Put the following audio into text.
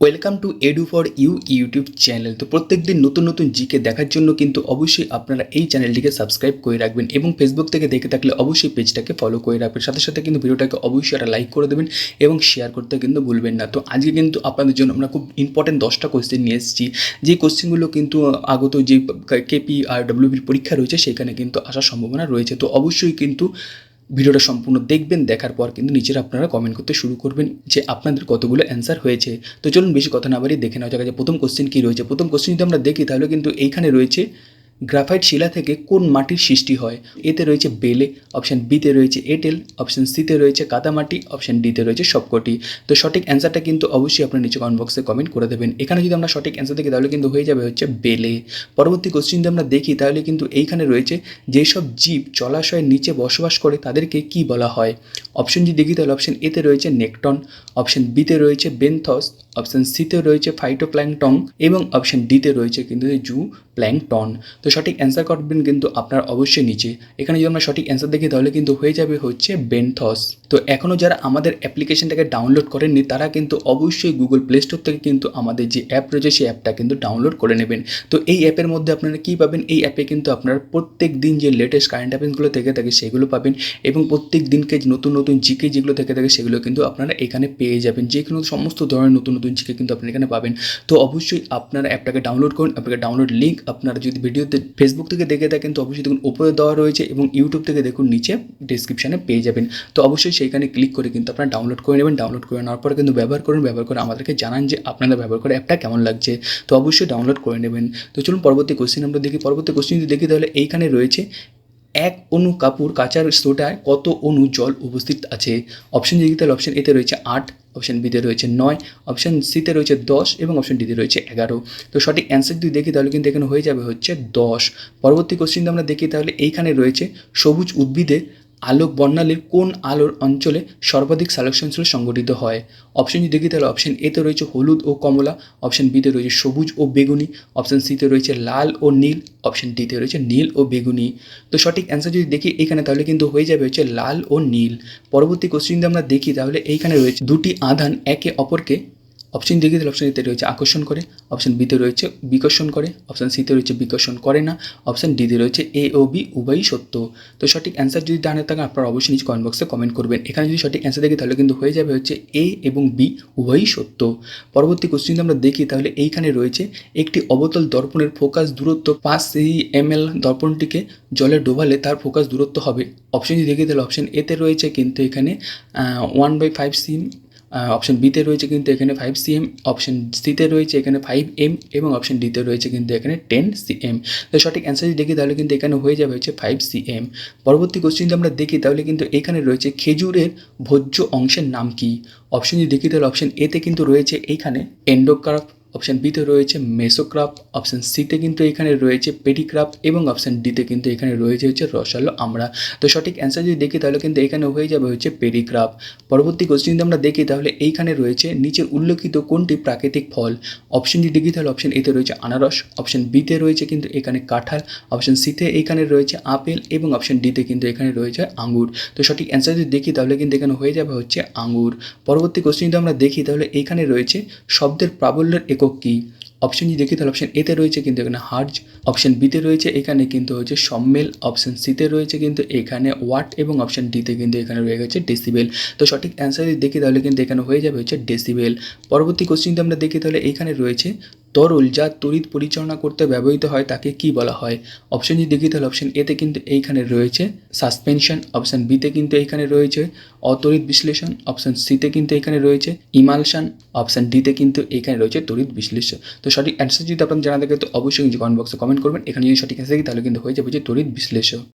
Welcome to Edu for you YouTube channel. তো প্রত্যেক দিন নতুন নতুন জিকে দেখার জন্য কিন্তু অবশ্যই আপনারা এই চ্যানেলটিকে সাবস্ক্রাইব করে রাখবেন এবং ফেসবুক থেকে দেখে থাকলে অবশ্যই পেজটাকে ফলো করে রাখবেন। সাথে সাথে কিন্তু ভিডিওটাকে অবশ্যই একটা লাইক করে দেবেন এবং শেয়ার করতে কিন্তু ভুলবেন না। তো আজকে কিন্তু আপনাদের জন্য আমরা খুব ইম্পর্টেন্ট 10টা কোয়েশ্চেন নিয়ে এসেছি, যে কোয়েশ্চেনগুলো কিন্তু আগত যে কেপি আর ডব্লিউবির পরীক্ষা রয়েছে সেখানে কিন্তু আসার সম্ভাবনা রয়েছে। তো অবশ্যই কিন্তু ভিডিওটা সম্পূর্ণ দেখবেন, দেখার পর কিন্তু নিচের আপনারা কমেন্ট করতে শুরু করবেন যে আপনাদের কতগুলো অ্যান্সার হয়েছে। তো চলুন বেশি কথা না বাড়িয়ে দেখে নেওয়া যাক যে প্রথম কোশ্চেন কী রয়েছে। প্রথম কোশ্চেন যদি আমরা দেখি তাহলে কিন্তু এইখানে রয়েছে গ্রাফাইট শিলা থেকে কোন মাটির সৃষ্টি হয়। এতে রয়েছে বেলে, অপশান বিতে রয়েছে এঁটেল, অপশান সিতে রয়েছে কাদামাটি, অপশান ডিতে রয়েছে সবকটি। তো সঠিক অ্যান্সারটা কিন্তু অবশ্যই আপনার নিচে কমেন্ট বক্সে কমেন্ট করে দেবেন। এখানে যদি আমরা সঠিক অ্যান্সার দেখি তাহলে কিন্তু হয়ে যাবে হচ্ছে বেলে। পরবর্তী কোশ্চেন যদি আমরা দেখি তাহলে কিন্তু এইখানে রয়েছে যেসব জীব জলাশয়ের নিচে বসবাস করে তাদেরকে কি বলা হয়। অপশন যদি দেখি তাহলে অপশান এতে রয়েছে নেকটন, অপশান বিতে রয়েছে বেনথস, অপশান সিতে রয়েছে ফাইটোপ্ল্যাঙ্কটন এবং অপশান ডিতে রয়েছে কিন্তু জু প্ল্যাঙ্কটন। তো সঠিক অ্যান্সার করবেন কিন্তু আপনার অবশ্যই নিচে। এখানে যদি আমরা সঠিক অ্যান্সার দেখি তাহলে কিন্তু হয়ে যাবে হচ্ছে বেনথস। তো এখনও যারা আমাদের অ্যাপ্লিকেশনটাকে ডাউনলোড করেননি তারা কিন্তু অবশ্যই গুগল প্লে স্টোর থেকে কিন্তু আমাদের যে অ্যাপ রয়েছে সেই অ্যাপটা কিন্তু ডাউনলোড করে নেবেন। তো এই অ্যাপের মধ্যে আপনারা কী পাবেন, এই অ্যাপে কিন্তু আপনারা প্রত্যেক দিন যে লেটেস্ট কারেন্ট অ্যাফেয়ার্সগুলো থেকে থাকে সেগুলো পাবেন এবং প্রত্যেক দিনকে নতুন নতুন জিকে যেগুলো থেকে থাকে সেগুলো কিন্তু আপনারা এখানে পেয়ে যাবেন। যে কোনো সমস্ত ধরনের নতুন নতুন জিকে কিন্তু আপনারা এখানে পাবেন। তো অবশ্যই আপনারা অ্যাপটাকে ডাউনলোড করুন। অ্যাপটাকে ডাউনলোড লিঙ্ক আপনারা যদি ভিডিওতে ফেসবুক থেকে দেখে থাকেন তো অবশ্যই দেখুন উপরে দেওয়া রয়েছে এবং ইউটিউব থেকে দেখুন নিচে ডিসক্রিপশানে পেয়ে যাবেন। তো অবশ্যই সেইখানে ক্লিক করে কিন্তু আপনারা ডাউনলোড করে নেবেন। ডাউনলোড করে নেওয়ার পরে কিন্তু ব্যবহার করুন, ব্যবহার করে আমাদেরকে জানান যে আপনারা ব্যবহার করে অ্যাপটা কেমন লাগছে। তো অবশ্যই ডাউনলোড করে নেবেন। তো চলুন পরবর্তী কোশ্চেন আমরা দেখি। পরবর্তী কোশ্চেন যদি দেখি তাহলে এইখানে রয়েছে এক অণু কাপড় কাচার সোডায় কত অণু জল উপস্থিত আছে। অপশন যদি তাহলে অপশন এতে রয়েছে 8, অপশন বিতে রয়েছে 9, অপশন সিতে রয়েছে 10 এবং অপশন ডিতে রয়েছে 11। তো সঠিক অ্যান্সার যদি দেখি তাহলে কিন্তু এখানে হয়ে যাবে হচ্ছে 10। পরবর্তী কোশ্চেন আমরা দেখি তাহলে এইখানে রয়েছে সবুজ উদ্ভিদে আলোক বর্ণালীর কোন আলোর অঞ্চলে সর্বাধিক সালোকসংশ্লেষ সংঘটিত হয়। অপশন যদি দেখি তাহলে অপশন এতে রয়েছে হলুদ ও কমলা, অপশন বিতে রয়েছে সবুজ ও বেগুনি, অপশন সিতে রয়েছে লাল ও নীল, অপশন ডিতে রয়েছে নীল ও বেগুনি। তো সঠিক অ্যান্সার যদি দেখি এখানে তাহলে কিন্তু হয়ে যাবে হচ্ছে লাল ও নীল। পরবর্তী কোশ্চেন যদি আমরা দেখি তাহলে এইখানে রয়েছে দুটি আধান একে অপরকে, অপশন দেখি তাহলে অপশন এতে রয়েছে আকর্ষণ করে, অপশন বিতে রয়েছে বিকর্ষণ করে, অপশন সিতে রয়েছে বিকর্ষণ করে না, অপশন ডিতে রয়েছে এ ও বি উভয়ই সত্য। তো সঠিক অ্যান্সার যদি জানা থাকে আপনারা অবশ্যই নিচে কমেন্ট বক্সে কমেন্ট করবেন। এখানে যদি সঠিক অ্যান্সার দেখি তাহলে কিন্তু হয়ে যাবে হচ্ছে এ এবং বি উভয়ই সত্য। পরবর্তী কোশ্চেন আমরা দেখি তাহলে এইখানে রয়েছে একটি অবতল দর্পণের ফোকাস দূরত্ব 5 ml, দর্পণটিকে জলে ডোবালে তার ফোকাস দূরত্ব হবে। অপশন যদি দেখি তাহলে অপশন এতে রয়েছে কিন্তু এখানে 1/5 cm, অপশন বিতে রয়েছে কিন্তু এখানে 5 cm, অপশন সিতে রয়েছে এখানে 5 m এবং অপশন ডিতে রয়েছে কিন্তু এখানে 10 cm। তো সঠিক অ্যান্সার যদি দেখি তাহলে কিন্তু এখানে হয়ে যাবে হচ্ছে 5 cm। পরবর্তী কোশ্চেন যদি আমরা দেখি তাহলে কিন্তু এখানে রয়েছে খেজুরের ভোজ্য অংশের নাম কি। অপশন যদি দেখি তাহলে অপশন এতে কিন্তু রয়েছে এইখানে এন্ডোকার্প, অপশন বিতে রয়েছে মেসোক্রাপ, অপশন সিতে কিন্তু এখানে রয়েছে পেডিক্রাপ এবং অপশন ডিতে কিন্তু এখানে রয়েছে হচ্ছে রসালো আমরা। তো সঠিক অ্যান্সার যদি দেখি তাহলে কিন্তু এখানে হয়ে যাবে হচ্ছে পেডিক্রাপ। পরবর্তী কোশ্চেন যদি আমরা দেখি তাহলে এইখানে রয়েছে নিচের উল্লেখিত কোনটি প্রাকৃতিক ফল। অপশন যদি দেখি তাহলে অপশন এতে রয়েছে আনারস, অপশন বিতে রয়েছে কিন্তু এখানে কাঁঠাল, অপশন সিতে এখানে রয়েছে আপেল এবং অপশন ডিতে কিন্তু এখানে রয়েছে আঙ্গুর। তো সঠিক অ্যান্সার যদি দেখি তাহলে কিন্তু এখানে হয়ে যাবে হচ্ছে আঙ্গুর। পরবর্তী কোশ্চেন যদি আমরা দেখি তাহলে এইখানে রয়েছে শব্দের প্রাবল্যের একক কী। অপশন যদি দেখি তাহলে অপশন এতে রয়েছে কিন্তু এখানে হার্জ, অপশন বিতে রয়েছে এখানে কিন্তু হচ্ছে সম্মেল, অপশন সিতে রয়েছে কিন্তু এখানে ওয়াট এবং অপশন ডিতে কিন্তু এখানে রয়ে গেছে ডেসিবেল। তো সঠিক অ্যান্সার যদি দেখি তাহলে কিন্তু এখানে হয়ে যাবে হচ্ছে ডেসিবেল। পরবর্তী কোশ্চেন যদি আমরা দেখি তাহলে এইখানে রয়েছে তরল যা তড়িৎ পরিচালনা করতে ব্যবহৃত হয় তাকে কি বলা হয়। অপশন যদি দেখি তাহলে অপশন এতে কিন্তু এইখানে রয়েছে সাসপেনশন, অপশন বিতে কিন্তু এইখানে রয়েছে অতড়িৎ বিশ্লেষণ, অপশন সিতে কিন্তু এখানে রয়েছে ইমালশন, অপশন ডিতে কিন্তু এখানে রয়েছে তড়িৎ বিশ্লেষণ। তো সঠিক অ্যান্সার যদি আপনার জানা থাকে তো অবশ্যই কমেন্ট বক্সে কমেন্ট করবেন। এখানে যদি সঠিক অ্যান্সার থাকে তাহলে কিন্তু হয়ে যাবে যে তড়িৎ বিশ্লেষণ।